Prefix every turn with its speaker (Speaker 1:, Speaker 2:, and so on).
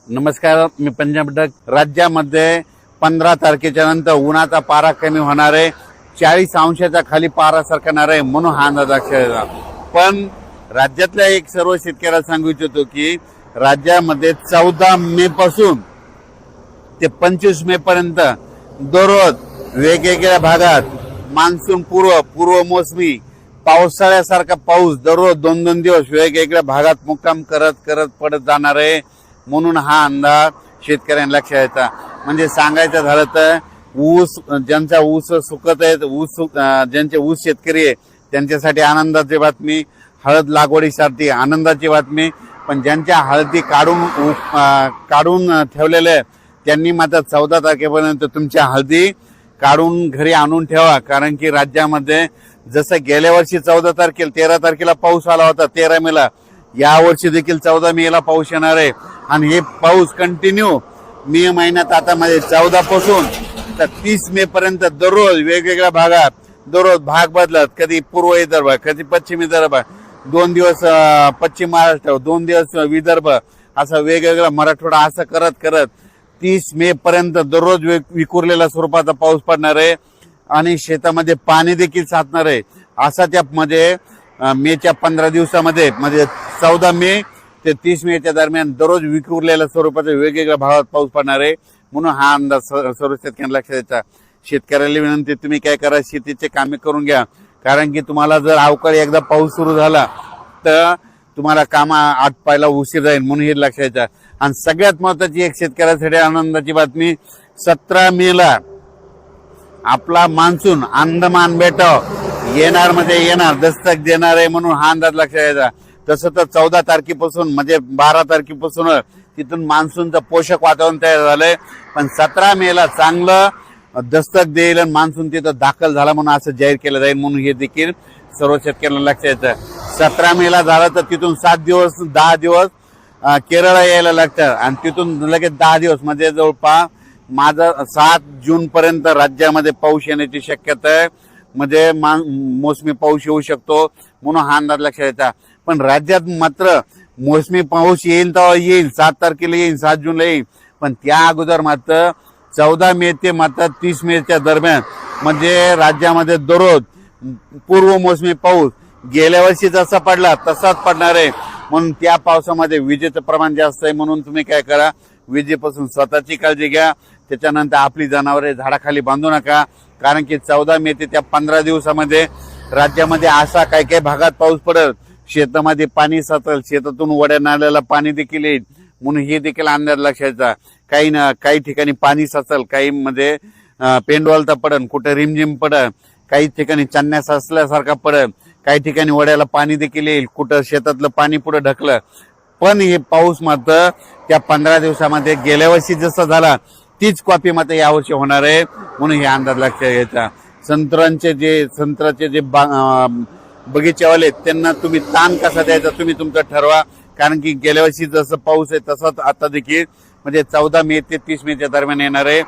Speaker 1: नमस्कार, मी पंजाब डक. राज्यामध्ये 15 तारखेच्या नंतर उन्हाचा पारा कमी होणार आहे. 40 अंशाच्या खाली पारा सरकणार आहे म्हणून हा अंदाज लक्षात. पण राज्यातल्या एक सर्व शेतकऱ्याला सांगू इच्छितो की राज्यामध्ये 14 मे पासून ते 25 मे पर्यंत दररोज वेगवेगळ्या भागात मान्सून पूर्व मोसमी पावसाळ्यासारखा पाऊस दररोज 2-2 दिवस वेगवेगळ्या भागात मुक्काम करत पडत जाणार आहे म्हणून हा अंदाज शेतकऱ्यांना लक्षात येता. म्हणजे सांगायचं झालं तर ऊस ज्यांचा ऊस सुकत आहे, ज्यांचे ऊस शेतकरी आहे त्यांच्यासाठी आनंदाची बातमी. हळद लागवडीसाठी आनंदाची बातमी. पण ज्यांच्या हळदी काढून ठेवलेल्या त्यांनी मात्र 14 तारखेपर्यंत तुमच्या हळदी काढून घरी आणून ठेवा. कारण की राज्यामध्ये जसं गेल्या वर्षी 14 तारखेला 13 तारखेला पाऊस आला होता 13 मेला, या वर्षी देखील 14 मेला पाऊस येणार आहे. आणि हे पाऊस कंटिन्यू मे महिन्यात आता मध्ये 14 पासून तर 30 मे पर्यंत दररोज वेगवेगळ्या भागात दररोज भाग बदलत. कधी पूर्व विदर्भ, कधी पश्चिम विदर्भ, 2 दिवस पश्चिम महाराष्ट्र, 2 दिवस विदर्भ, असं वेगवेगळा मराठवाडा असं करत 30 मे पर्यंत दररोज विखुरलेल्या स्वरूपाचा पाऊस पडणार आहे आणि शेतामध्ये पाणी देखील साचणार आहे. असा त्यामध्ये मेच्या 15 दिवसामध्ये म्हणजे 14 मे ते 30 मेच्या दरम्यान दररोज विखुरलेल्या स्वरूपाचा वेगवेगळ्या भागात पाऊस पडणार आहे म्हणून हा अंदाज सर्व शेतकऱ्यांना लक्षात द्यायचा. शेतकऱ्याला विनंती, तुम्ही काय करा, शेतीचे कामे करून घ्या. कारण की तुम्हाला जर अवकाळी एकदा पाऊस सुरू झाला तर तुम्हाला कामा आटपायला उशीर जाईल म्हणून हे लक्षात द्यायचं. आणि सगळ्यात महत्वाची एक शेतकऱ्यासाठी आनंदाची बातमी, 17 मेला आपला मान्सून अंदमान बेटावर येणार दस्तक देणार आहे म्हणून हा अंदाज लक्षात द्यायचा. तसं तर 14 तारखेपासून म्हणजे 12 तारखेपासून तिथून मान्सूनचं पोषक वातावरण तयार झालंय. पण 17 मेला चांगलं दस्तक देईल आणि मान्सून तिथं दाखल झाला म्हणून असं जाहीर केलं जाईल म्हणून हे देखील सर्व शेतकऱ्यांना लक्षात येतं. 17 मेला झालं तर तिथून 10 दिवस केरळ यायला लागतात आणि तिथून लगेच 10 दिवस म्हणजे जवळपास माझं 7 जून पर्यंत राज्यामध्ये पाऊस येण्याची शक्यता आहे. म्हणजे मोसमी पाऊस येऊ शकतो म्हणून हा अंदाज लक्षात येतात. पण राज्यात मात्र मोसमी पाऊस येईल तेव्हा येईल, 7 तारखेला येईल, 7 जूनला येईल. पण त्या अगोदर मात्र 14 मे ते मात्र 30 मेच्या दरम्यान म्हणजे राज्यामध्ये दररोज पूर्व मोसमी पाऊस गेल्या वर्षी जसा पडला तसाच पडणार आहे. म्हणून त्या पावसामध्ये विजेचं प्रमाण जास्त आहे म्हणून तुम्ही काय करा, विजेपासून स्वतःची काळजी घ्या. त्याच्यानंतर आपली जनावरे झाडाखाली बांधू नका. कारण की 14 मे ते त्या 15 दिवसामध्ये राज्यामध्ये असा काही भागात पाऊस पडेल, शेतामध्ये पाणी साचेल, शेतातून वड्या नाल्याला पाणी देखील येईल म्हणून हे देखील अंदाज लक्षात. काही ठिकाणी पाणी साचेल, काही मध्ये पेंडवालता पडेल, कुठे रिमझिम पडेल, काही ठिकाणी चन्या साचल्यासारखा पडेल, काही ठिकाणी वड्याला पाणी देखील येईल, कुठं शेतातलं पाणी पुढे ढकलं. पण हे पाऊस मात्र त्या 15 दिवसामध्ये गेल्या वर्षी जसं झाला तीच कॉपी मात्र यावर्षी होणार आहे म्हणून हे अंदाज लक्षात घ्यायचा. संत्र्याचे जे बगीचेवाले त्यांना तुम्ही ताण कसा द्यायचा तुम्ही तुमचं ठरवा. कारण की गेल्या वर्षी जसं पाऊस आहे तसाच आता देखील म्हणजे 14 मे ते 30 मेच्या दरम्यान येणार आहे.